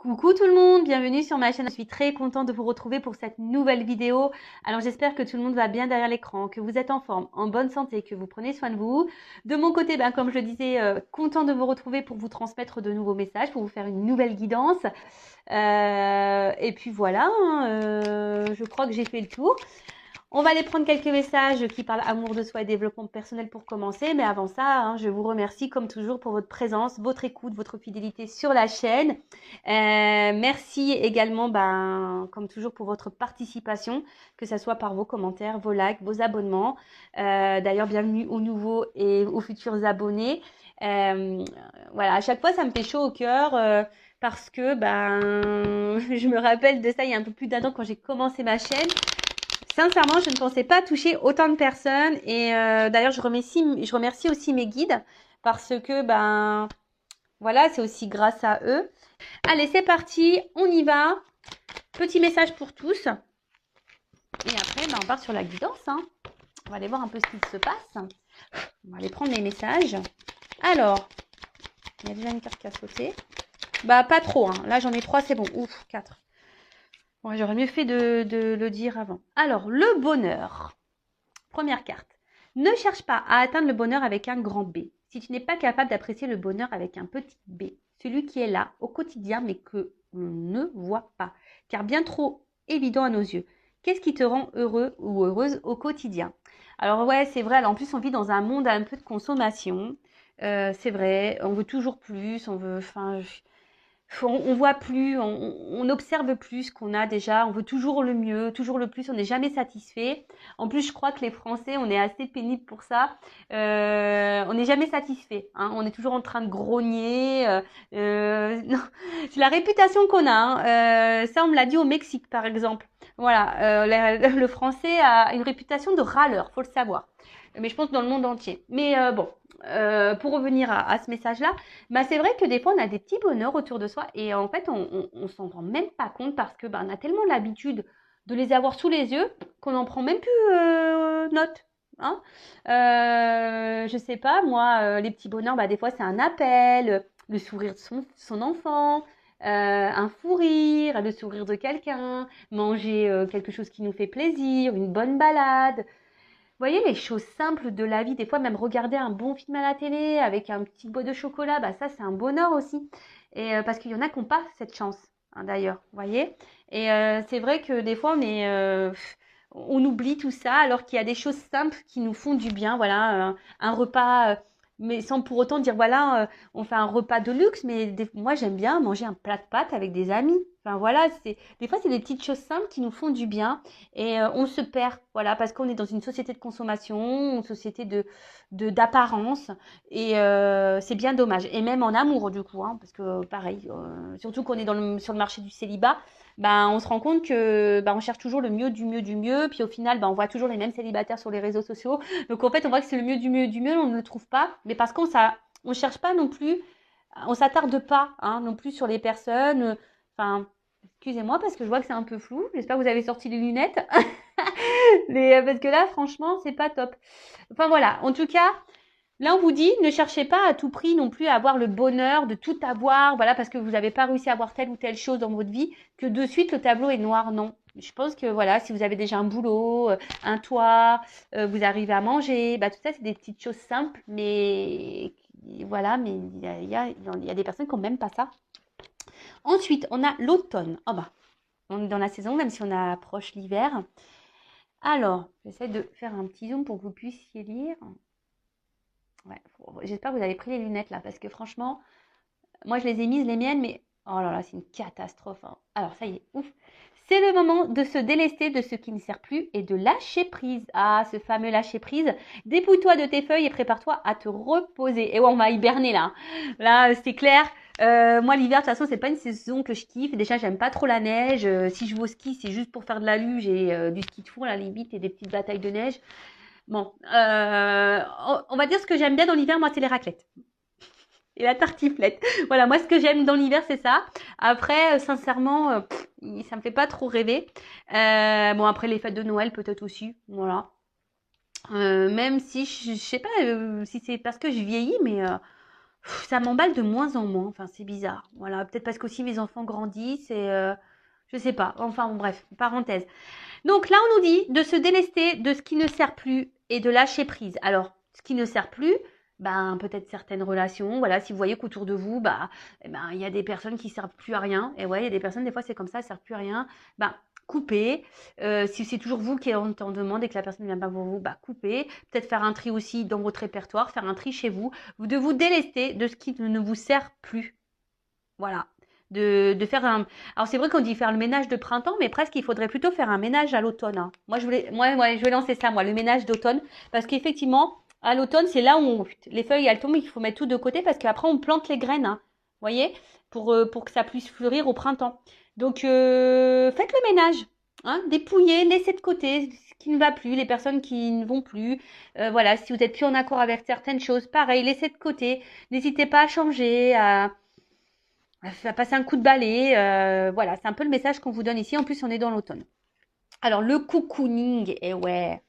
Coucou tout le monde, bienvenue sur ma chaîne. Je suis très contente de vous retrouver pour cette nouvelle vidéo. Alors j'espère que tout le monde va bien derrière l'écran, que vous êtes en forme, en bonne santé, que vous prenez soin de vous. De mon côté, comme je le disais, content de vous retrouver pour vous transmettre de nouveaux messages, pour vous faire une nouvelle guidance. Et puis voilà, je crois que j'ai fait le tour. On va aller prendre quelques messages qui parlent amour de soi et développement personnel pour commencer. Mais avant ça, je vous remercie comme toujours pour votre présence, votre écoute, votre fidélité sur la chaîne. Merci également, comme toujours, pour votre participation, que ce soit par vos commentaires, vos likes, vos abonnements. D'ailleurs, bienvenue aux nouveaux et aux futurs abonnés. Voilà, à chaque fois, ça me fait chaud au cœur. Parce que je me rappelle de ça il y a un peu plus d'un an quand j'ai commencé ma chaîne. Sincèrement, je ne pensais pas toucher autant de personnes et d'ailleurs, je remercie aussi mes guides parce que voilà, c'est aussi grâce à eux. Allez, c'est parti, on y va. Petit message pour tous. Et après, on part sur la guidance. On va aller voir un peu ce qu'il se passe. On va aller prendre les messages. Alors, il y a déjà une carte qui a sauté. Pas trop. Là, j'en ai 3, c'est bon. Ouf, 4. Ouais, j'aurais mieux fait de le dire avant. Alors, le bonheur. Première carte. Ne cherche pas à atteindre le bonheur avec un grand B. Si tu n'es pas capable d'apprécier le bonheur avec un petit b, celui qui est là au quotidien mais que l'on ne voit pas, car bien trop évident à nos yeux. Qu'est-ce qui te rend heureux ou heureuse au quotidien? Alors ouais, c'est vrai, en plus on vit dans un monde un peu de consommation. C'est vrai, on veut toujours plus, on voit plus, on observe plus qu'on a déjà, on veut toujours le mieux, toujours le plus, on n'est jamais satisfait. En plus, je crois que les Français, on est assez pénibles pour ça. On n'est jamais satisfait. On est toujours en train de grogner. Non, c'est la réputation qu'on a. Ça, on me l'a dit au Mexique, par exemple. Voilà, le Français a une réputation de râleur, faut le savoir. Mais je pense dans le monde entier. Mais bon, pour revenir à ce message-là, c'est vrai que des fois, on a des petits bonheurs autour de soi et en fait, on s'en rend même pas compte parce que on a tellement l'habitude de les avoir sous les yeux qu'on n'en prend même plus note. Je sais pas, moi, les petits bonheurs, des fois, c'est un appel, le sourire de son enfant, un fou rire, le sourire de quelqu'un, manger quelque chose qui nous fait plaisir, une bonne balade. Vous voyez, les choses simples de la vie, des fois même regarder un bon film à la télé avec un petit bout de chocolat, ça c'est un bonheur aussi. Et parce qu'il y en a qui n'ont pas cette chance, d'ailleurs, vous voyez. Et c'est vrai que des fois on oublie tout ça alors qu'il y a des choses simples qui nous font du bien. Voilà, un repas, mais sans pour autant dire voilà, on fait un repas de luxe, mais moi j'aime bien manger un plat de pâtes avec des amis. Enfin voilà, des fois c'est des petites choses simples qui nous font du bien. Et on se perd, voilà, parce qu'on est dans une société de consommation, une société d'apparence, et c'est bien dommage. Et même en amour, du coup, parce que pareil, surtout qu'on est sur le marché du célibat, on se rend compte que on cherche toujours le mieux du mieux du mieux, puis au final, on voit toujours les mêmes célibataires sur les réseaux sociaux. Donc en fait, on voit que c'est le mieux du mieux du mieux, on ne le trouve pas, mais parce on cherche pas non plus, on s'attarde pas non plus sur les personnes, enfin. Excusez-moi parce que je vois que c'est un peu flou. J'espère que vous avez sorti les lunettes. Mais parce que là, franchement, c'est pas top. Enfin voilà. En tout cas, là, on vous dit, ne cherchez pas à tout prix non plus à avoir le bonheur de tout avoir. Voilà, parce que vous n'avez pas réussi à avoir telle ou telle chose dans votre vie, que de suite le tableau est noir. Non. Je pense que voilà, si vous avez déjà un boulot, un toit, vous arrivez à manger, tout ça, c'est des petites choses simples, mais voilà, mais il y a des personnes qui n'ont même pas ça. Ensuite, on a l'automne. On est dans la saison, même si on approche l'hiver. Alors, j'essaie de faire un petit zoom pour que vous puissiez lire. Ouais, j'espère que vous avez pris les lunettes là, parce que franchement, moi je les ai mises, les miennes, mais oh là là, c'est une catastrophe. Alors, ça y est, ouf. C'est le moment de se délester de ce qui ne sert plus et de lâcher prise. Ah, ce fameux lâcher prise. Dépouille-toi de tes feuilles et prépare-toi à te reposer. Et ouais, on va hiberner là. Là, c'est clair. Moi, l'hiver, de toute façon, c'est pas une saison que je kiffe. Déjà, j'aime pas trop la neige. Si je vais au ski, c'est juste pour faire de la luge et du ski de fond à la limite et des petites batailles de neige. Bon, on va dire ce que j'aime bien dans l'hiver, moi, c'est les raclettes. Et la tartiflette. Voilà, moi, ce que j'aime dans l'hiver, c'est ça. Après, sincèrement, ça me fait pas trop rêver. Bon, après, les fêtes de Noël, peut-être aussi. Voilà. Même si, je sais pas si c'est parce que je vieillis, mais Ça m'emballe de moins en moins. Enfin, c'est bizarre. Voilà, peut-être parce qu'aussi mes enfants grandissent et je sais pas. Enfin, bon, bref, parenthèse. Donc là, on nous dit de se délester de ce qui ne sert plus et de lâcher prise. Alors, ce qui ne sert plus, ben peut-être certaines relations. Voilà, si vous voyez qu'autour de vous, bah, eh ben il y a des personnes qui servent plus à rien. Et ouais, il y a des personnes des fois c'est comme ça, elles servent plus à rien. Ben coupez. Si c'est toujours vous qui êtes en demande et que la personne ne vient pas pour vous, bah coupez. Peut-être faire un tri aussi dans votre répertoire, faire un tri chez vous. De vous délester de ce qui ne vous sert plus. Voilà. De faire un. Alors c'est vrai qu'on dit faire le ménage de printemps, mais presque il faudrait plutôt faire un ménage à l'automne, hein. Je vais lancer ça, moi, le ménage d'automne, parce qu'effectivement, à l'automne, c'est là où les feuilles elles tombent, il faut mettre tout de côté, parce qu'après on plante les graines, hein. Vous voyez, pour que ça puisse fleurir au printemps. Donc faites le ménage, hein, dépouillez, laissez de côté ce qui ne va plus, les personnes qui ne vont plus. Voilà, si vous êtes plus en accord avec certaines choses, pareil, laissez de côté. N'hésitez pas à changer, à passer un coup de balai. Voilà, c'est un peu le message qu'on vous donne ici. En plus, on est dans l'automne. Alors, le cocooning, eh ouais.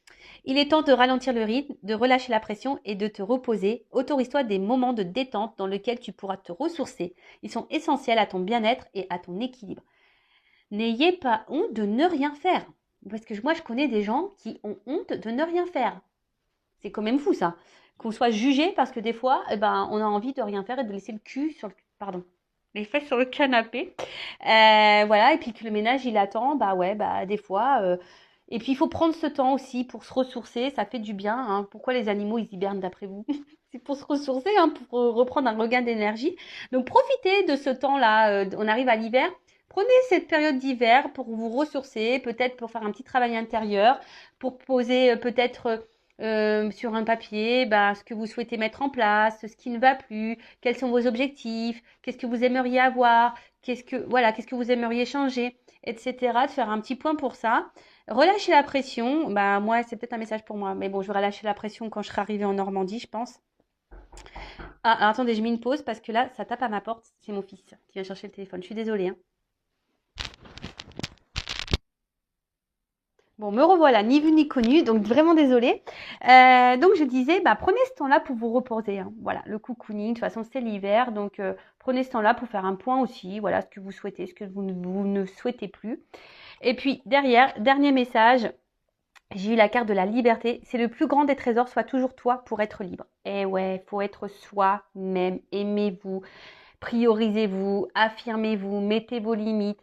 Il est temps de ralentir le rythme, de relâcher la pression et de te reposer. Autorise-toi des moments de détente dans lesquels tu pourras te ressourcer. Ils sont essentiels à ton bien-être et à ton équilibre. N'ayez pas honte de ne rien faire. Parce que moi, je connais des gens qui ont honte de ne rien faire. C'est quand même fou, ça. Qu'on soit jugé parce que des fois, eh ben, on a envie de rien faire et de laisser le cul sur le... Pardon. Les fesses sur le canapé. Voilà, et puis que le ménage, il attend, bah ouais, bah des fois. Et puis, il faut prendre ce temps aussi pour se ressourcer, ça fait du bien, hein. Pourquoi les animaux, ils hibernent d'après vous? C'est pour se ressourcer, hein, pour reprendre un regain d'énergie. Donc, profitez de ce temps-là. On arrive à l'hiver. Prenez cette période d'hiver pour vous ressourcer, peut-être pour faire un petit travail intérieur, pour poser peut-être sur un papier bah, ce que vous souhaitez mettre en place, ce qui ne va plus, quels sont vos objectifs, qu'est-ce que vous aimeriez avoir, qu'est-ce que vous aimeriez changer, etc. De faire un petit point pour ça. Relâcher la pression, bah moi c'est peut-être un message pour moi, mais bon je vais relâcher la pression quand je serai arrivée en Normandie, je pense. Ah alors, attendez, je mets une pause parce que là ça tape à ma porte, c'est mon fils qui vient chercher le téléphone. Je suis désolée, hein. Bon, me revoilà, ni vu ni connu, donc vraiment désolée. Donc je disais, bah, prenez ce temps-là pour vous reposer, hein. Voilà, le cocooning, de toute façon c'est l'hiver, donc prenez ce temps-là pour faire un point aussi, voilà ce que vous souhaitez, ce que vous ne souhaitez plus. Et puis derrière, dernier message, j'ai eu la carte de la liberté. C'est le plus grand des trésors, sois toujours toi pour être libre. Et ouais, faut être soi-même, aimez-vous, priorisez-vous, affirmez-vous, mettez vos limites.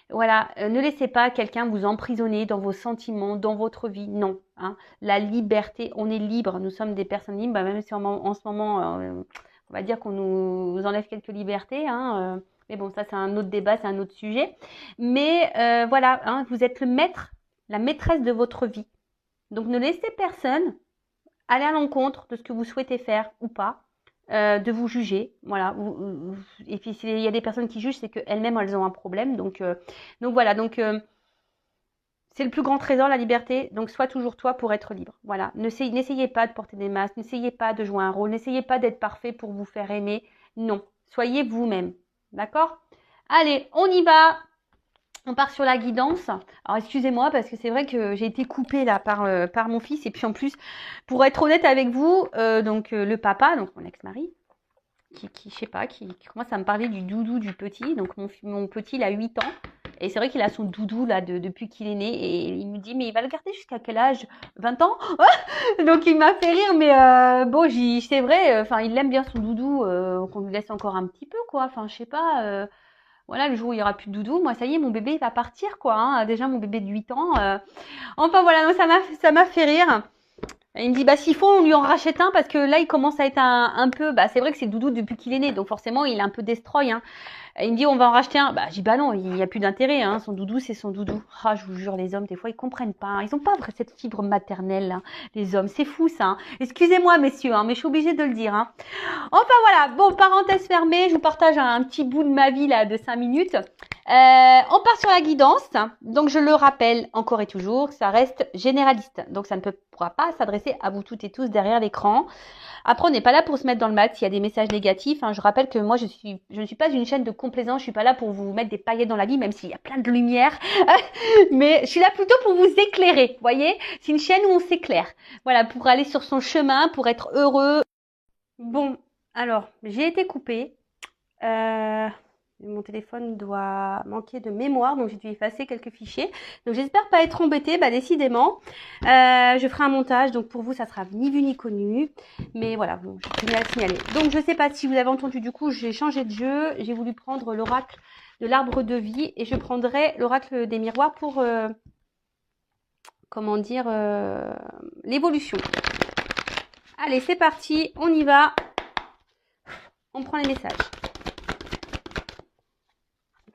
Voilà, ne laissez pas quelqu'un vous emprisonner dans vos sentiments, dans votre vie. Non, hein. La liberté, on est libre. Nous sommes des personnes libres, bah, même si en ce moment, on va dire qu'on nous enlève quelques libertés, hein. Mais bon, ça c'est un autre débat, c'est un autre sujet. Mais voilà, hein, vous êtes le maître, la maîtresse de votre vie. Donc ne laissez personne aller à l'encontre de ce que vous souhaitez faire ou pas, de vous juger. Voilà. Et puis s'il y a des personnes qui jugent, c'est qu'elles-mêmes elles ont un problème. Donc voilà. Donc c'est le plus grand trésor, la liberté. Donc sois toujours toi pour être libre. Voilà. N'essayez pas de porter des masques. N'essayez pas de jouer un rôle. N'essayez pas d'être parfait pour vous faire aimer. Non. Soyez vous-même. D'accord? Allez, on y va. On part sur la guidance. Alors excusez-moi parce que c'est vrai que j'ai été coupée là par mon fils et puis en plus, pour être honnête avec vous, le papa, donc mon ex-mari, qui je sais pas, qui commence à me parler du doudou du petit. Donc mon petit il a 8 ans et c'est vrai qu'il a son doudou là depuis qu'il est né et il me dit mais il va le garder jusqu'à quel âge? 20 ans? Donc il m'a fait rire mais bon c'est vrai, enfin il aime bien son doudou, qu'on lui laisse encore un petit peu quoi. Enfin je sais pas. Voilà, le jour où il n'y aura plus de doudou, moi ça y est, mon bébé il va partir quoi, hein. Déjà mon bébé de 8 ans. Enfin voilà, donc ça m'a fait rire. Et il me dit bah s'il faut on lui en rachète un parce que là il commence à être un peu, bah c'est vrai que c'est le doudou depuis qu'il est né, donc forcément il est un peu destroy, hein. Et il me dit on va en racheter un. Bah je dis bah non, il n'y a plus d'intérêt, hein. Son doudou c'est son doudou. Ah je vous jure les hommes des fois ils comprennent pas, hein. Ils ont pas cette fibre maternelle, hein, les hommes, c'est fou ça, hein. Excusez-moi messieurs, hein, mais je suis obligée de le dire, hein. Enfin voilà, bon, parenthèse fermée, je vous partage un petit bout de ma vie là de 5 minutes. On part sur la guidance. Donc je le rappelle encore et toujours, ça reste généraliste. Donc ça ne pourra pas s'adresser à vous toutes et tous derrière l'écran. Après, on n'est pas là pour se mettre dans le mat s'il y a des messages négatifs, hein. Je rappelle que moi, je ne suis pas une chaîne de complaisance. Je suis pas là pour vous mettre des paillettes dans la vie, même s'il y a plein de lumière. Mais je suis là plutôt pour vous éclairer. Vous voyez, c'est une chaîne où on s'éclaire. Voilà, pour aller sur son chemin, pour être heureux. Bon, Alors, j'ai été coupée. Mon téléphone doit manquer de mémoire, donc j'ai dû effacer quelques fichiers. Donc j'espère pas être embêtée, décidément. Je ferai un montage, donc pour vous, ça sera ni vu ni connu. Mais voilà, bon, je tenais à le signaler. Donc je sais pas si vous avez entendu, du coup, j'ai changé de jeu. J'ai voulu prendre l'oracle de l'arbre de vie et je prendrai l'oracle des miroirs pour, comment dire, l'évolution. Allez, c'est parti, on y va. On prend les messages.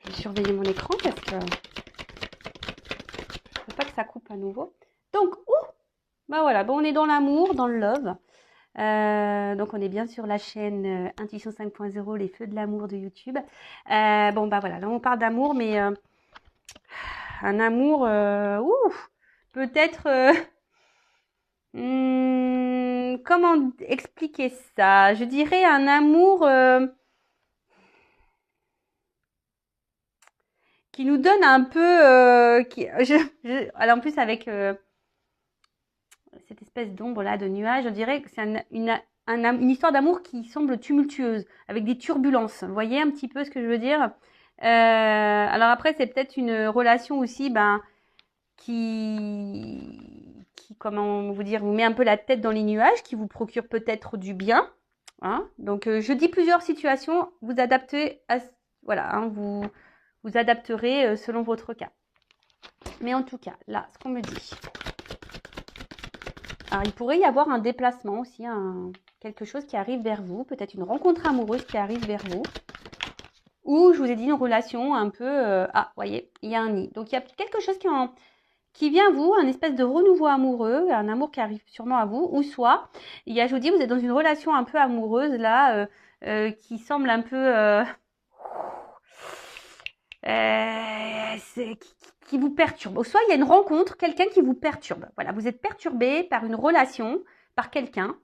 Je vais surveiller mon écran parce que je ne veux pas que ça coupe à nouveau. Donc, voilà, on est dans l'amour, dans le love. Donc, on est bien sur la chaîne Intuition 5.0, les feux de l'amour de YouTube. Voilà, là on parle d'amour, mais un amour, peut-être, comment expliquer ça? Je dirais un amour qui nous donne un peu, alors en plus avec cette espèce d'ombre là, de nuage, je dirais que c'est une histoire d'amour qui semble tumultueuse, avec des turbulences. Vous voyez un petit peu ce que je veux dire? Alors après, c'est peut-être une relation aussi, comment vous dire, vous met un peu la tête dans les nuages, qui vous procure peut-être du bien. Hein. Donc, je dis plusieurs situations, vous adaptez voilà, hein, vous adapterez selon votre cas. Mais en tout cas, là, ce qu'on me dit. Alors, il pourrait y avoir un déplacement aussi, quelque chose qui arrive vers vous, peut-être une rencontre amoureuse qui arrive vers vous. Ou, je vous ai dit, une relation un peu... voyez, il y a un nid. Donc, il y a quelque chose qui vient à vous, un espèce de renouveau amoureux, un amour qui arrive sûrement à vous. Ou soit, je vous dis, vous êtes dans une relation un peu amoureuse, là, qui semble un peu... qui vous perturbe. Ou soit il y a une rencontre, quelqu'un qui vous perturbe. Voilà, vous êtes perturbé par une relation, par quelqu'un.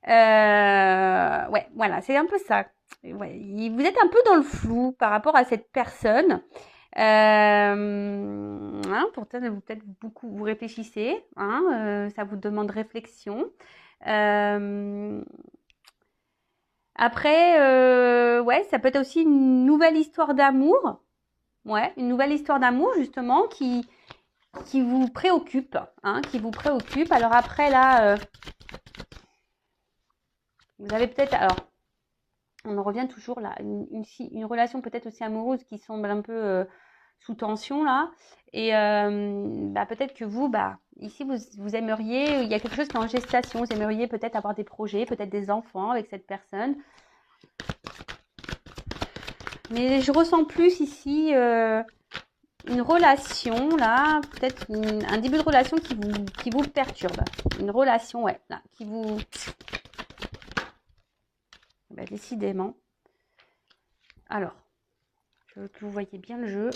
Ouais, voilà, c'est un peu ça. Ouais, vous êtes un peu dans le flou par rapport à cette personne. Pourtant, peut-être beaucoup vous réfléchissez. Ça vous demande réflexion. Après, ouais, ça peut être aussi une nouvelle histoire d'amour. Ouais, une nouvelle histoire d'amour justement qui vous préoccupe, qui vous préoccupe. Alors après là, vous avez peut-être, alors on en revient toujours là, une relation peut-être aussi amoureuse qui semble un peu sous tension là, et peut-être que vous, ici vous aimeriez, il y a quelque chose qui est en gestation, vous aimeriez peut-être avoir des projets, peut-être des enfants avec cette personne. Mais je ressens plus ici une relation, là, peut-être un début de relation qui vous perturbe. Une relation, ouais, là, qui vous... décidément. Alors, je veux que vous voyez bien le jeu.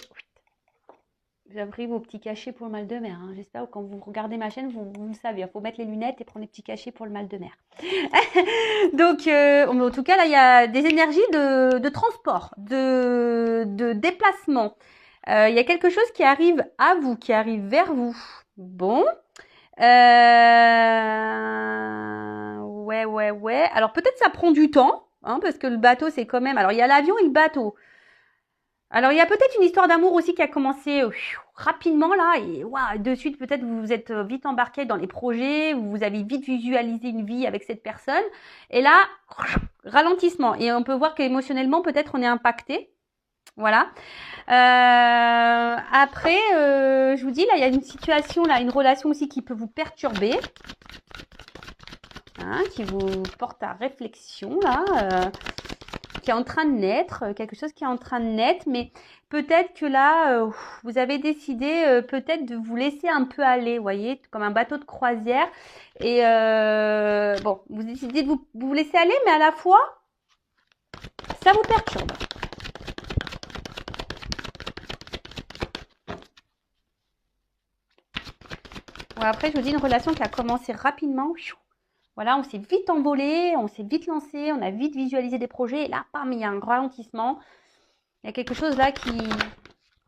J'ai pris vos petits cachets pour le mal de mer. J'espère que quand vous regardez ma chaîne, vous le savez. Il faut mettre les lunettes et prendre les petits cachets pour le mal de mer. Donc, en tout cas, là, il y a des énergies de transport, de déplacement. Il y a quelque chose qui arrive à vous, qui arrive vers vous. Bon. Ouais. Alors, peut-être ça prend du temps, parce que le bateau, c'est quand même... Alors, il y a l'avion et le bateau. Alors, il y a peut-être une histoire d'amour aussi qui a commencé rapidement, là. Et de suite, peut-être, vous vous êtes vite embarqué dans les projets. Vous avez vite visualisé une vie avec cette personne. Et là, ralentissement. Et on peut voir qu'émotionnellement, peut-être, on est impacté. Voilà. Après, je vous dis, là, il y a une situation, là, une relation aussi qui peut vous perturber, qui vous porte à réflexion, là, qui est en train de naître, quelque chose qui est en train de naître, mais peut-être que là, vous avez décidé peut-être de vous laisser un peu aller, vous voyez, comme un bateau de croisière, et vous décidez de vous laisser aller, mais à la fois, ça vous perturbe. Après, je vous dis une relation qui a commencé rapidement. Voilà, on s'est vite envolé, on s'est vite lancé, on a vite visualisé des projets. Et là, il y a un ralentissement. Il y a quelque chose là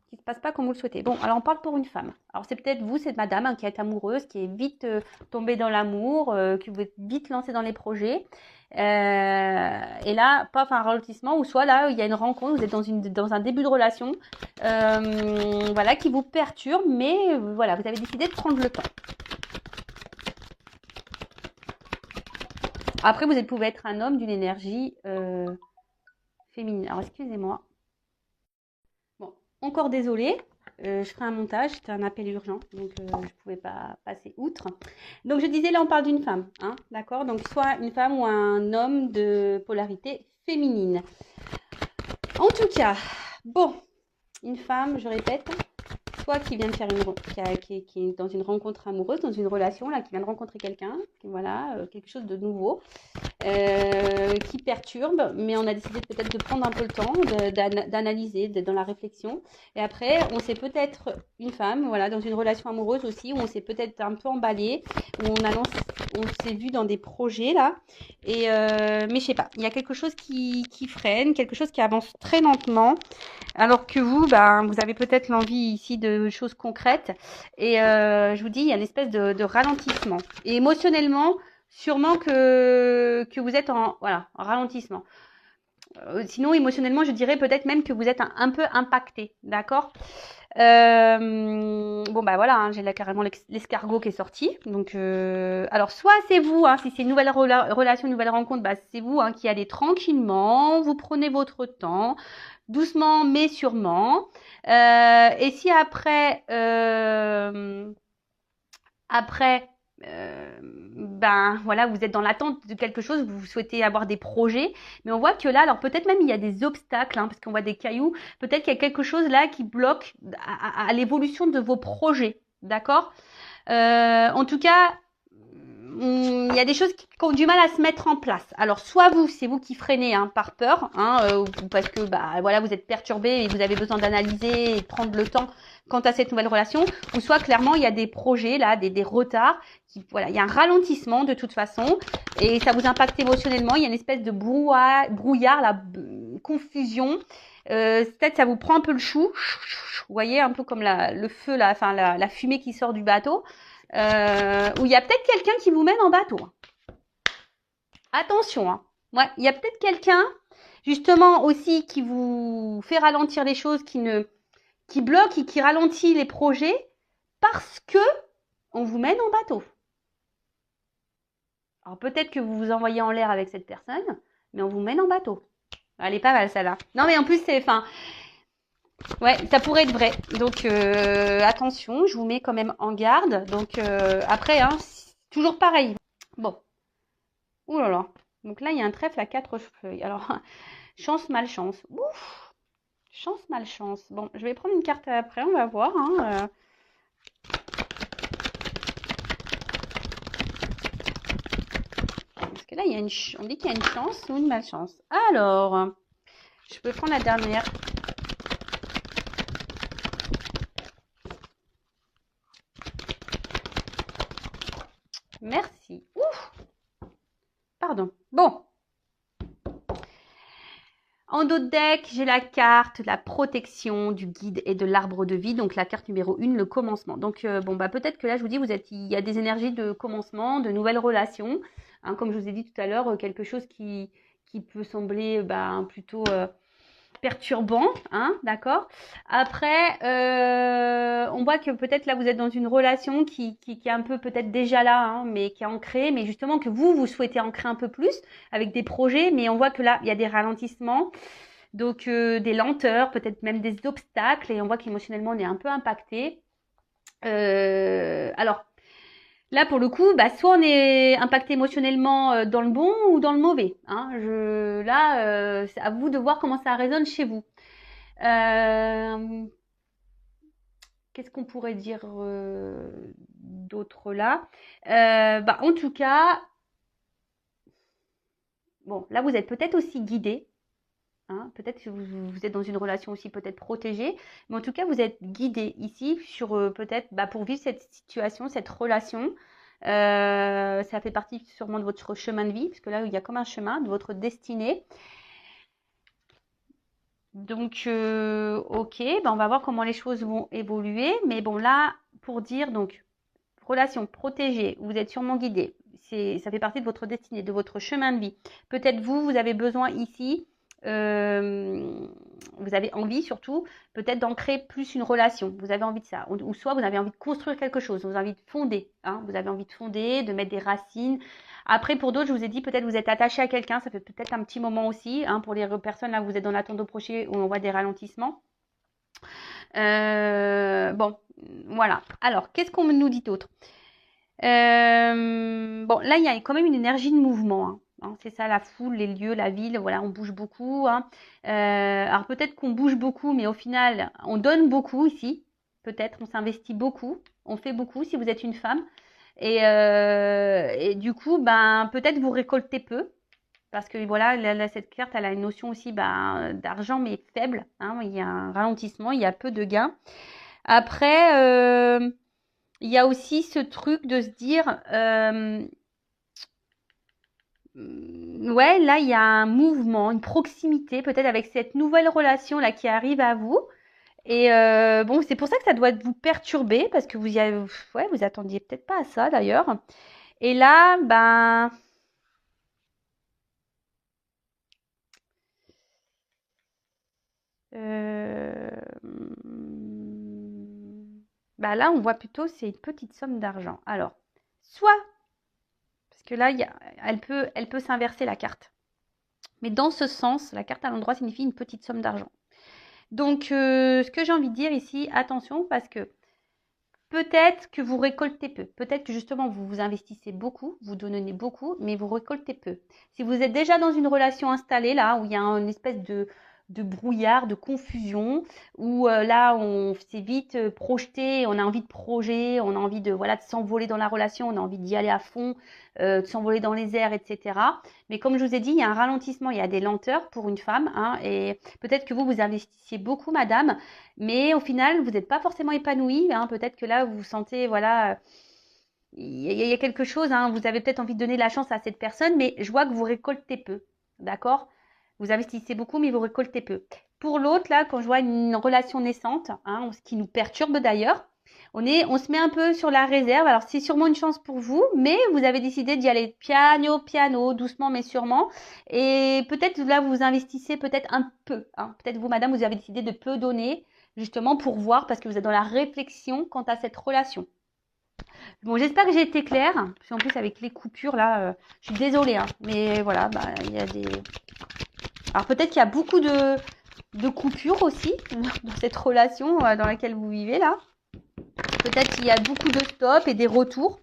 qui ne se passe pas comme vous le souhaitez. Bon, alors on parle pour une femme. Alors c'est peut-être vous, cette madame hein, qui est amoureuse, qui est vite tombée dans l'amour, qui vous êtes vite lancée dans les projets. Et là, paf, un ralentissement, ou soit là, il y a une rencontre, vous êtes dans un début de relation, voilà, qui vous perturbe, mais voilà, vous avez décidé de prendre le temps. Après, vous pouvez être un homme d'une énergie féminine. Alors, excusez-moi. Bon, encore désolée. Je ferai un montage, c'était un appel urgent, donc je ne pouvais pas passer outre. Donc, je disais, là, on parle d'une femme, hein, d'accord? Donc, soit une femme ou un homme de polarité féminine. En tout cas, bon, une femme, je répète, soit qui vient de faire qui est dans une rencontre amoureuse, dans une relation, là, qui vient de rencontrer quelqu'un, voilà, quelque chose de nouveau, qui perturbe, mais on a décidé peut-être de prendre un peu le temps d'analyser, d'être dans la réflexion. Et après, on s'est peut-être une femme, voilà, dans une relation amoureuse aussi, où on s'est peut-être un peu emballé, où on s'est vu dans des projets là. Et mais je sais pas, il y a quelque chose qui freine, quelque chose qui avance très lentement. Alors que vous, ben, vous avez peut-être l'envie ici de choses concrètes. Et je vous dis, il y a une espèce de ralentissement. Et émotionnellement, sûrement que vous êtes en ralentissement. Sinon, émotionnellement, je dirais peut-être même que vous êtes un peu impacté. D'accord bon, bah voilà, hein, j'ai là carrément l'escargot qui est sorti. Donc, alors, soit c'est vous, hein, si c'est une nouvelle relation, une nouvelle rencontre, bah, c'est vous hein, qui allez tranquillement, vous prenez votre temps, doucement mais sûrement. Et si après, ben voilà, vous êtes dans l'attente de quelque chose, vous souhaitez avoir des projets, mais on voit que là, alors peut-être même il y a des obstacles, hein, parce qu'on voit des cailloux, peut-être qu'il y a quelque chose là qui bloque à l'évolution de vos projets, d'accord En tout cas, il y a des choses qui ont du mal à se mettre en place. Alors soit c'est vous qui freinez hein, par peur, hein, parce que bah voilà, vous êtes perturbé et vous avez besoin d'analyser et de prendre le temps quant à cette nouvelle relation, ou soit clairement il y a des projets là, des retards, voilà, il y a un ralentissement de toute façon et ça vous impacte émotionnellement. Il y a une espèce de brouillard, là, confusion. Peut-être ça vous prend un peu le chou, vous voyez un peu comme le feu là, enfin la fumée qui sort du bateau. Où il y a peut-être quelqu'un qui vous mène en bateau. Attention, hein. Ouais, il y a peut-être quelqu'un, justement aussi, qui vous fait ralentir les choses, qui bloque et qui ralentit les projets parce que on vous mène en bateau. Alors peut-être que vous vous envoyez en l'air avec cette personne, mais on vous mène en bateau. Elle est pas mal celle-là. Non mais en plus c'est, enfin, ouais, ça pourrait être vrai. Donc attention, je vous mets quand même en garde. Donc après, hein, toujours pareil. Bon. Ouh là là. Donc là, il y a un trèfle à 4 feuilles. Alors, chance, malchance. Ouf. Chance, malchance. Bon, je vais prendre une carte après, on va voir. Hein, Parce que là, on dit qu'il y a une chance ou une malchance. Alors, je peux prendre la dernière. Merci. Ouf. Pardon. Bon. En dos de deck, j'ai la carte, la protection du guide et de l'arbre de vie. Donc la carte numéro 1, le commencement. Donc bon, bah peut-être que là, je vous dis, il y a des énergies de commencement, de nouvelles relations. Hein, comme je vous ai dit tout à l'heure, quelque chose qui peut sembler plutôt perturbant, hein, d'accord. Après, on voit que peut-être là vous êtes dans une relation qui est un peu peut-être déjà là, hein, mais qui est ancrée, mais justement que vous souhaitez ancrer un peu plus avec des projets, mais on voit que là il y a des ralentissements, donc des lenteurs, peut-être même des obstacles, et on voit qu'émotionnellement on est un peu impacté. Alors là, pour le coup, soit on est impacté émotionnellement dans le bon ou dans le mauvais. Hein. Là, c'est à vous de voir comment ça résonne chez vous. Qu'est-ce qu'on pourrait dire d'autre là En tout cas, bon, là, vous êtes peut-être aussi guidé. Hein, peut-être que vous êtes dans une relation aussi peut-être protégée, mais en tout cas, vous êtes guidé ici sur peut-être pour vivre cette situation, cette relation. Ça fait partie sûrement de votre chemin de vie, parce que là, il y a comme un chemin de votre destinée. Donc, ok, ben on va voir comment les choses vont évoluer. Mais bon, là, pour dire, donc, relation protégée, vous êtes sûrement guidé. Ça fait partie de votre destinée, de votre chemin de vie. Peut-être vous avez besoin ici, euh, vous avez envie surtout, peut-être d'ancrer plus une relation. Vous avez envie de ça. Ou soit vous avez envie de construire quelque chose, vous avez envie de fonder. Hein, vous avez envie de fonder, de mettre des racines. Après, pour d'autres, je vous ai dit, peut-être vous êtes attaché à quelqu'un, ça fait peut-être un petit moment aussi. Hein, pour les personnes là, vous êtes dans l'attente de projet où on voit des ralentissements. Bon, voilà. Alors, qu'est-ce qu'on nous dit d'autre? Bon, là, il y a quand même une énergie de mouvement. Hein. C'est ça, la foule, les lieux, la ville, voilà, on bouge beaucoup. Hein. Alors peut-être qu'on bouge beaucoup, mais au final, on donne beaucoup ici. Peut-être, on s'investit beaucoup, on fait beaucoup si vous êtes une femme. Et du coup, ben, peut-être vous récoltez peu. Parce que voilà, cette carte, elle a une notion aussi ben, d'argent, mais faible. Hein. Il y a un ralentissement, il y a peu de gains. Après, il y a aussi ce truc de se dire, ouais, là, il y a un mouvement, une proximité, peut-être avec cette nouvelle relation là qui arrive à vous. Et bon, c'est pour ça que ça doit vous perturber parce que ouais, vous attendiez peut-être pas à ça d'ailleurs. Et là, ben, euh, bah là, on voit plutôt c'est une petite somme d'argent. Alors, soit parce que là, elle peut s'inverser la carte. Mais dans ce sens, la carte à l'endroit signifie une petite somme d'argent. Donc, ce que j'ai envie de dire ici, attention, parce que peut-être que vous récoltez peu. Peut-être que justement, vous vous investissez beaucoup, vous donnez beaucoup, mais vous récoltez peu. Si vous êtes déjà dans une relation installée, là, où il y a une espèce de brouillard, de confusion, où là, on s'est vite projeté, on a envie de projet, on a envie de, voilà, de s'envoler dans la relation, on a envie d'y aller à fond, de s'envoler dans les airs, etc. Mais comme je vous ai dit, il y a un ralentissement, il y a des lenteurs pour une femme, hein, et peut-être que vous investissiez beaucoup, madame, mais au final, vous n'êtes pas forcément épanoui. Hein. Peut-être que là, vous vous sentez, voilà, il y a quelque chose. Hein. Vous avez peut-être envie de donner la chance à cette personne, mais je vois que vous récoltez peu. D'accord? Vous investissez beaucoup, mais vous récoltez peu. Pour l'autre, là, quand je vois une relation naissante, hein, ce qui nous perturbe d'ailleurs, on se met un peu sur la réserve. Alors, c'est sûrement une chance pour vous, mais vous avez décidé d'y aller piano, piano, doucement mais sûrement. Et peut-être là, vous investissez peut-être un peu. Hein. Peut-être vous, madame, vous avez décidé de peu donner, justement pour voir, parce que vous êtes dans la réflexion quant à cette relation. Bon, j'espère que j'ai été claire, parce qu'en plus avec les coupures là, je suis désolée, hein, mais voilà, bah, il y a des... Alors peut-être qu'il y a beaucoup de coupures aussi dans cette relation dans laquelle vous vivez là. Peut-être qu'il y a beaucoup de stops et des retours.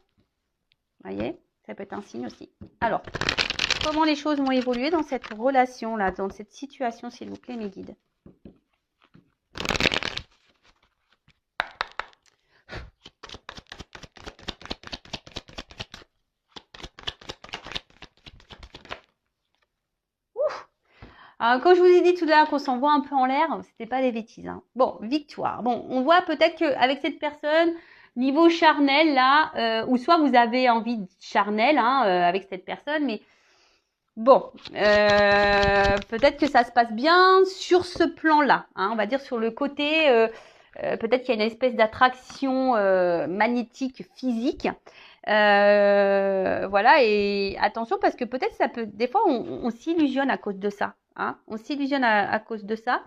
Vous voyez, ça peut être un signe aussi. Alors, comment les choses vont évoluer dans cette relation là, dans cette situation, s'il vous plaît, mes guides? Alors, quand je vous ai dit tout à l'heure qu'on s'envoie un peu en l'air, c'était pas des bêtises. Hein. Bon, victoire. Bon, on voit peut-être qu'avec cette personne, niveau charnel là, ou soit vous avez envie de charnel hein, avec cette personne, mais bon, peut-être que ça se passe bien sur ce plan-là. Hein, on va dire sur le côté, peut-être qu'il y a une espèce d'attraction magnétique physique. Voilà, et attention parce que peut-être ça peut, des fois on s'illusionne à cause de ça. Hein, on s'illusionne à cause de ça.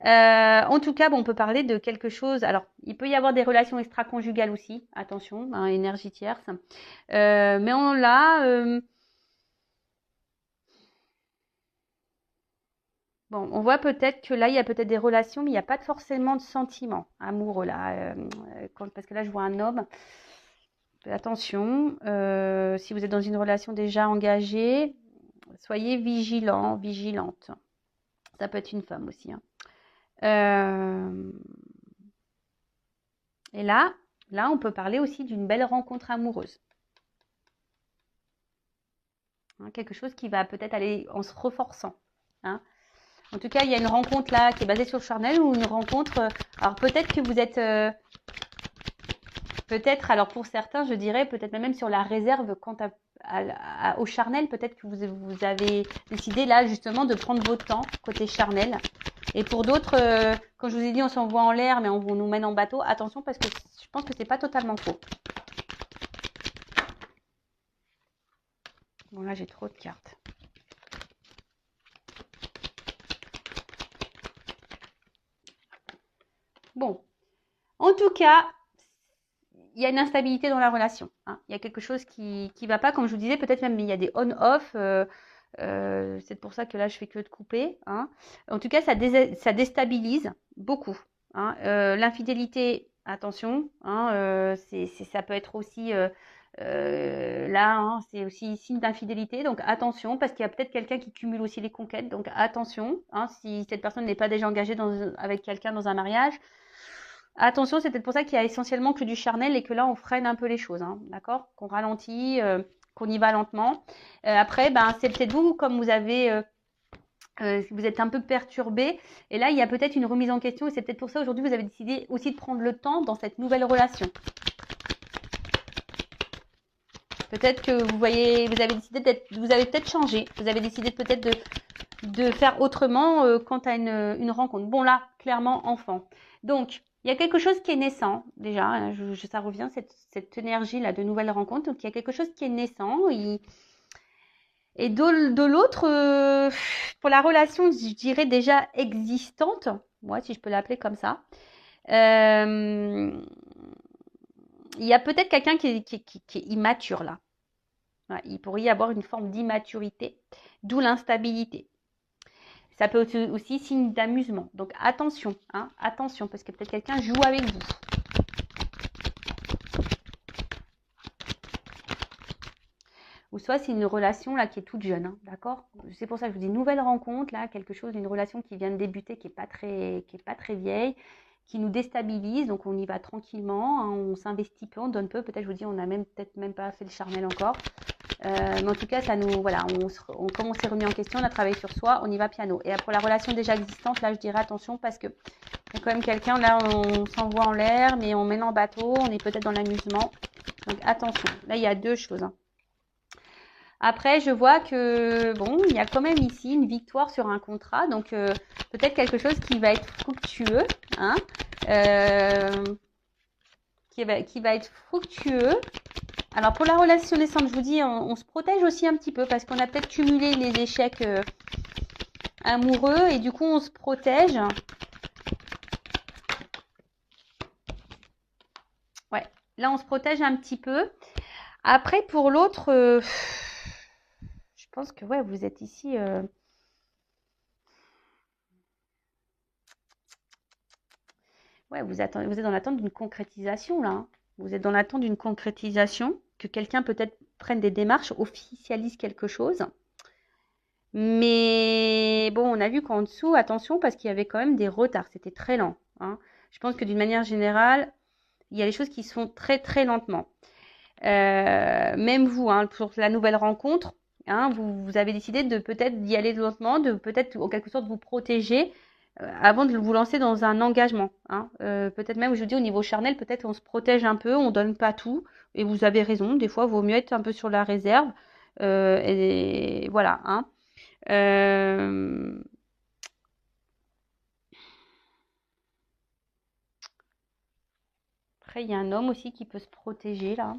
En tout cas, bon, on peut parler de quelque chose. Alors, il peut y avoir des relations extra-conjugales aussi. Attention, hein, énergie tierce. Mais on l'a. Bon, on voit peut-être que là, il y a peut-être des relations, mais il n'y a pas forcément de sentiments amoureux là. Parce que là, je vois un homme. Attention, si vous êtes dans une relation déjà engagée, soyez vigilant, vigilante. Ça peut être une femme aussi. Hein. Et là, on peut parler aussi d'une belle rencontre amoureuse. Hein, quelque chose qui va peut-être aller en se renforçant. Hein. En tout cas, il y a une rencontre là qui est basée sur le charnel ou une rencontre. Alors peut-être que vous êtes, peut-être, alors pour certains, je dirais peut-être même sur la réserve quant au charnel. Peut-être que vous avez décidé là justement de prendre votre temps côté charnel. Et pour d'autres, quand je vous ai dit on s'envoie en l'air, mais on nous mène en bateau, attention parce que je pense que c'est pas totalement faux. Bon, là, j'ai trop de cartes. Bon, en tout cas, il y a une instabilité dans la relation. Hein. Il y a quelque chose qui va pas, comme je vous disais, peut-être même il y a des on-off. C'est pour ça que là, je fais que de couper. Hein. En tout cas, ça déstabilise beaucoup. Hein. L'infidélité, attention, hein, ça peut être aussi là, hein, c'est aussi signe d'infidélité. Donc attention, parce qu'il y a peut-être quelqu'un qui cumule aussi les conquêtes. Donc attention, hein, si cette personne n'est pas déjà engagée avec quelqu'un dans un mariage. Attention, c'est peut-être pour ça qu'il y a essentiellement que du charnel et que là, on freine un peu les choses, hein, d'accord? Qu'on ralentit, qu'on y va lentement. Après, ben, c'est peut-être vous, comme vous avez, vous êtes un peu perturbé. Et là, il y a peut-être une remise en question. Et c'est peut-être pour ça, aujourd'hui, vous avez décidé aussi de prendre le temps dans cette nouvelle relation. Peut-être que vous avez décidé vous avez peut-être changé. Vous avez décidé peut-être de faire autrement quant à une rencontre. Bon, là, clairement, enfant. Donc, il y a quelque chose qui est naissant, déjà, hein, ça revient, cette énergie-là de nouvelles rencontres. Donc, il y a quelque chose qui est naissant. Et de l'autre, pour la relation, je dirais déjà existante, moi, si je peux l'appeler comme ça, il y a peut-être quelqu'un qui est immature, là. Ouais, il pourrait y avoir une forme d'immaturité, d'où l'instabilité. Ça peut être aussi signe d'amusement. Donc attention, hein, attention, parce que peut-être quelqu'un joue avec vous. Ou soit c'est une relation là qui est toute jeune, hein, d'accord? C'est pour ça que je vous dis nouvelle rencontre, là, quelque chose, une relation qui vient de débuter, qui est pas très vieille, qui nous déstabilise. Donc on y va tranquillement, hein, on s'investit peu, on donne peu. Peut-être je vous dis, on n'a peut-être même pas fait le charnel encore. Mais en tout cas, ça nous, voilà, comme on s'est remis en question, on a travaillé sur soi, on y va piano. Et pour la relation déjà existante, là, je dirais attention parce que il y a quand même quelqu'un, là, on s'envoie en l'air, mais on mène en bateau, on est peut-être dans l'amusement. Donc attention. Là, il y a deux choses. Hein. Après, je vois que, bon, il y a quand même ici une victoire sur un contrat. Donc, peut-être quelque chose qui va être fructueux. Hein, qui va être fructueux. Alors pour la relation naissante, je vous dis, on se protège aussi un petit peu parce qu'on a peut-être cumulé les échecs amoureux et du coup on se protège. Ouais, là on se protège un petit peu. Après pour l'autre, je pense que ouais, vous êtes ici. Ouais, vous êtes dans l'attente d'une concrétisation là. Hein. Vous êtes dans l'attente d'une concrétisation, que quelqu'un peut-être prenne des démarches, officialise quelque chose. Mais bon, on a vu qu'en dessous, attention, parce qu'il y avait quand même des retards. C'était très lent. Hein. Je pense que d'une manière générale, il y a des choses qui se font très très lentement. Même vous, hein, pour la nouvelle rencontre, hein, vous avez décidé de peut-être d'y aller lentement, de peut-être en quelque sorte vous protéger avant de vous lancer dans un engagement. Hein. Peut-être même, je vous dis, au niveau charnel, peut-être on se protège un peu, on donne pas tout. Et vous avez raison, des fois, il vaut mieux être un peu sur la réserve. Et voilà. Hein. Après, il y a un homme aussi qui peut se protéger là.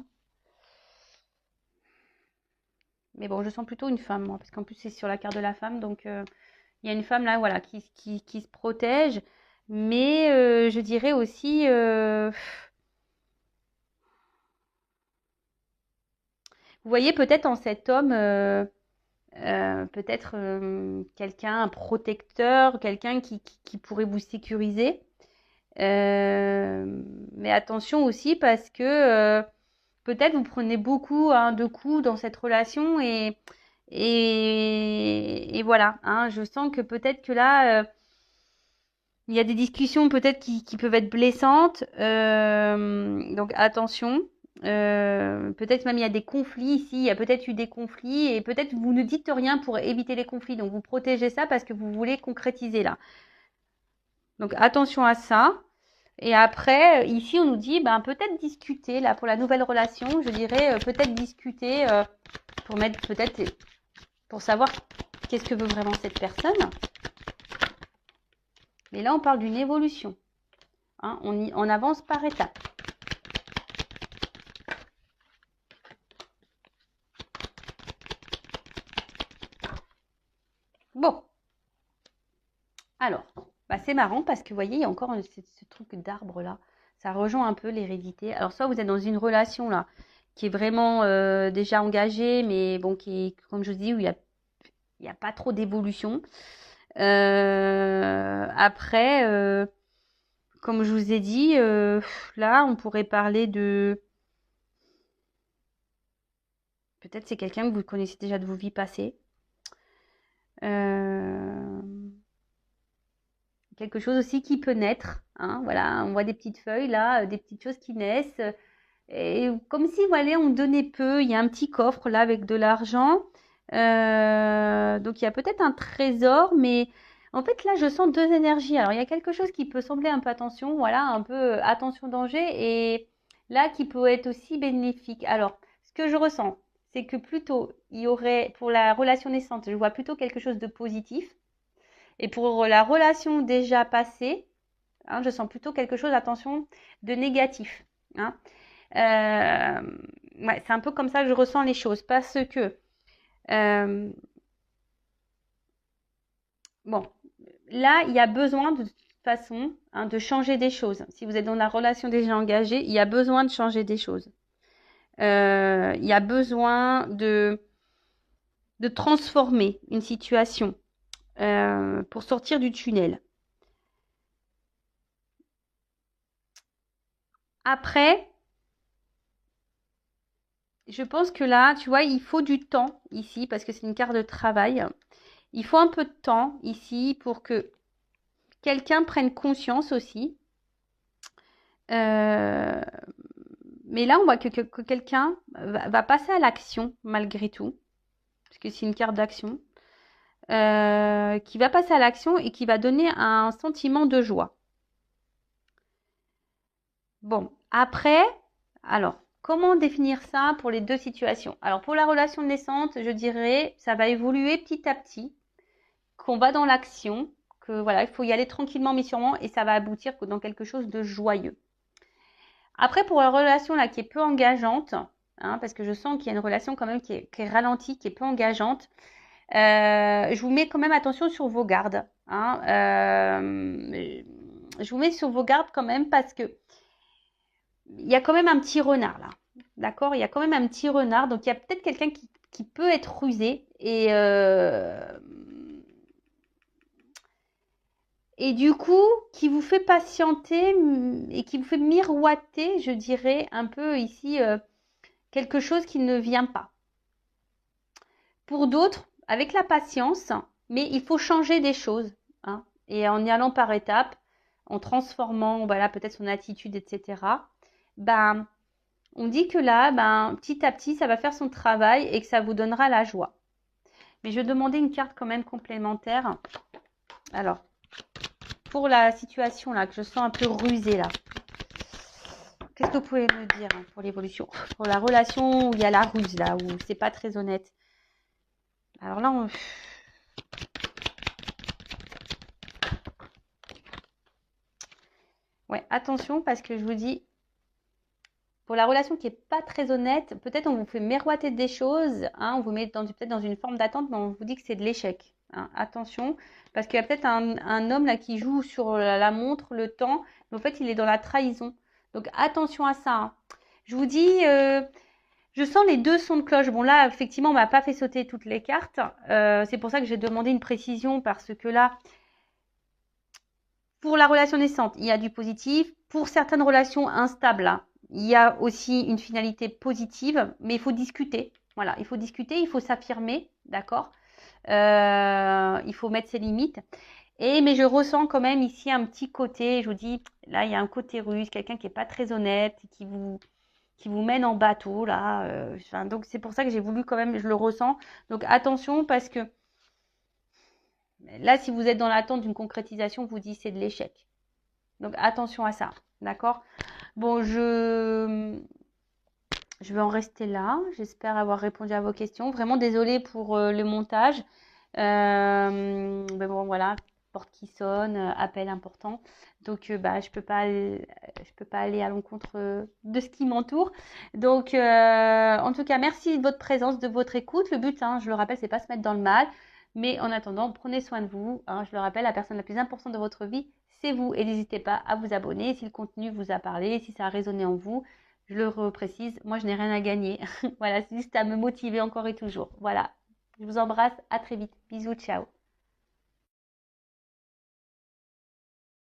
Mais bon, je sens plutôt une femme, moi, parce qu'en plus, c'est sur la carte de la femme. Donc, il y a une femme là, voilà, qui se protège. Mais je dirais aussi... vous voyez peut-être en cet homme... peut-être quelqu'un, un protecteur, quelqu'un qui pourrait vous sécuriser. Mais attention aussi parce que peut-être vous prenez beaucoup hein, de coups dans cette relation et voilà. Hein, je sens que peut-être que là, il y a des discussions peut-être qui peuvent être blessantes. Donc attention. Peut-être même il y a des conflits ici, il y a peut-être eu des conflits et peut-être vous ne dites rien pour éviter les conflits. Donc vous protégez ça parce que vous voulez concrétiser là. Donc attention à ça. Et après, ici, on nous dit, ben, peut-être discuter, là, pour la nouvelle relation, je dirais, peut-être discuter pour mettre, peut-être, pour savoir qu'est-ce que veut vraiment cette personne. Mais là, on parle d'une évolution. Hein, on avance par étapes. Bon, alors, bah c'est marrant parce que vous voyez, il y a encore ce truc d'arbre là. Ça rejoint un peu l'hérédité. Alors, soit vous êtes dans une relation là qui est vraiment déjà engagée, mais bon, qui est, comme je vous dis, où il y a pas trop d'évolution. Après, comme je vous ai dit, là, on pourrait parler de... Peut-être c'est quelqu'un que vous connaissez déjà de vos vies passées. Euh, Quelque chose aussi qui peut naître. Hein, voilà, on voit des petites feuilles là, des petites choses qui naissent. Et comme si, voilà, on donnait peu. Il y a un petit coffre là avec de l'argent. Donc il y a peut-être un trésor, mais en fait là, je sens deux énergies. Alors il y a quelque chose qui peut sembler un peu attention, voilà, un peu attention danger, et là qui peut être aussi bénéfique. Alors, ce que je ressens, c'est que plutôt il y aurait pour la relation naissante, je vois plutôt quelque chose de positif. Et pour la relation déjà passée, hein, je sens plutôt quelque chose, attention, de négatif. Hein. Ouais, c'est un peu comme ça que je ressens les choses. Parce que, euh, bon, là, il y a besoin de toute façon hein, de changer des choses. Si vous êtes dans la relation déjà engagée, il y a besoin de changer des choses. Il y a besoin de transformer une situation pour sortir du tunnel. Après, je pense que là, tu vois, il faut du temps ici parce que c'est une carte de travail. Il faut un peu de temps ici pour que quelqu'un prenne conscience aussi. Euh, mais là, on voit que quelqu'un va passer à l'action malgré tout, parce que c'est une carte d'action, qui va passer à l'action et qui va donner un sentiment de joie. Bon, après, alors, comment définir ça pour les deux situations? Alors, pour la relation naissante, je dirais, ça va évoluer petit à petit, qu'on va dans l'action, que voilà, il faut y aller tranquillement mais sûrement, et ça va aboutir dans quelque chose de joyeux. Après, pour la relation là qui est peu engageante, hein, parce que je sens qu'il y a une relation quand même qui est ralentie, qui est peu engageante, je vous mets quand même attention sur vos gardes. Hein, je vous mets sur vos gardes quand même parce que il y a quand même un petit renard là. D'accord? Il y a quand même un petit renard. Donc il y a peut-être quelqu'un qui peut être rusé et du coup qui vous fait patienter et qui vous fait miroiter, je dirais, un peu ici quelque chose qui ne vient pas. Pour d'autres, avec la patience, mais il faut changer des choses. Hein, et en y allant par étapes, en transformant voilà, peut-être son attitude, etc. Ben, on dit que là, ben, petit à petit, ça va faire son travail et que ça vous donnera la joie. Mais je vais demander une carte quand même complémentaire. Alors, pour la situation là, que je sens un peu rusée là, qu'est-ce que vous pouvez me dire hein, pour l'évolution? Pour la relation où il y a la ruse là, où c'est pas très honnête. Alors là, ouais, attention parce que je vous dis, pour la relation qui n'est pas très honnête, peut-être on vous fait miroiter des choses, hein, on vous met peut-être dans une forme d'attente, mais on vous dit que c'est de l'échec. Hein. Attention, parce qu'il y a peut-être un homme là qui joue sur la montre, le temps, mais en fait il est dans la trahison. Donc attention à ça. Hein. Je vous dis, je sens les deux sons de cloche. Bon là, effectivement, on m'a pas fait sauter toutes les cartes. C'est pour ça que j'ai demandé une précision, parce que là, pour la relation naissante, il y a du positif. Pour certaines relations instables, hein, il y a aussi une finalité positive, mais il faut discuter. Voilà, il faut discuter, il faut s'affirmer, d'accord. Il faut mettre ses limites. Mais je ressens quand même ici un petit côté, je vous dis, là, il y a un côté russe, quelqu'un qui n'est pas très honnête, qui vous mène en bateau, là. Donc, c'est pour ça que j'ai voulu quand même, je le ressens. Donc, attention, parce que là, si vous êtes dans l'attente d'une concrétisation, vous dites c'est de l'échec. Donc, attention à ça, d'accord? Bon, je vais en rester là. J'espère avoir répondu à vos questions. Vraiment désolée pour le montage. Mais bon, voilà. porte qui sonne, appel important. Donc, bah, je peux pas aller à l'encontre de ce qui m'entoure. Donc, en tout cas, merci de votre présence, de votre écoute. Le but, hein, je le rappelle, c'est pas se mettre dans le mal. Mais en attendant, prenez soin de vous, hein. Je le rappelle, la personne la plus importante de votre vie, c'est vous. Et n'hésitez pas à vous abonner si le contenu vous a parlé, si ça a résonné en vous. Je le reprécise, moi je n'ai rien à gagner. Voilà, c'est juste à me motiver encore et toujours. Voilà, je vous embrasse, à très vite. Bisous, ciao.